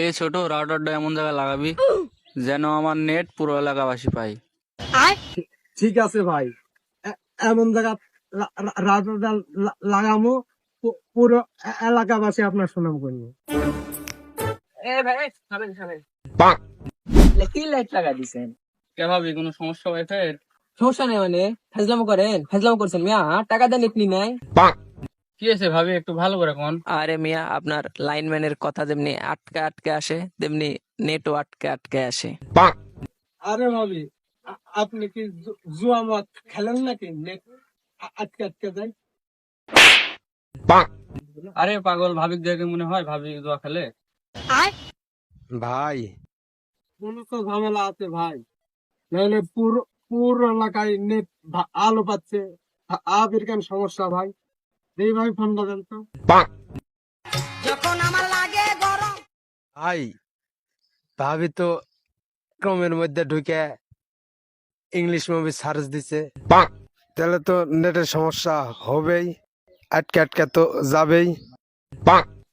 এই ছোট রাউটারটা এমন জায়গায় লাগাবি যেন আমার নেট পুরো এলাকাবাসী পাই। ঠিক আছে ভাই, এমন জায়গা রাউটারটা লাগামো পুরো এলাকাবাসী আপনার সুনাম করবো। কি লাইট লাগা দিছেন? কে ভাবি কোনো সমস্যা হয় ফের? সমস্যা নেই মানে ফাজলামো করেন, ফাজলামো করছেন মিয়া, টাকা দেন এখনি নাই। কি আছে ভাবি একটু ভালো করে কোন। আরে মিয়া, আপনার লাইনম্যানের কথা যেমনি আটকে আটকে আসে তেমনি নেটও আটকে আটকে আসে। আরে ভাবি, আপনি কি জুয়া মত খেলেন নাকি নেট আটকে আটকে যায়? আরে পাগল, ভাবি দেখে মনে হয় ভাবি জুয়া খেলে। ভাই কোনো তো ঝামেলা আছে ভাই, নাহলে পুরো পুরো এলাকায় নেট আলো পাচ্ছে। আবির কেন সমস্যা ভাই? এই ভাই ফোনটা দেন তো। ভাই ভাবি তো ক্রমের মধ্যে ঢুকে ইংলিশ মুভি সার্চ দিছে, তাহলে তো নেটের সমস্যা হবেই, আটকে আটকে তো যাবেই।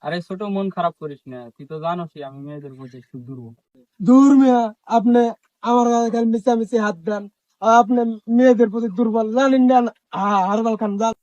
আরে ছোট মন খারাপ করিস না, তুই তো জানোসই আমি মেয়েদের প্রতি একটু দুর্বল। দূর মিয়া, আপনি আমার গায়ে খালি মিশামিশি হাত দেন, আর আপনি মেয়েদের প্রতি দুর্বল জানেন না। হারবাল খান যান।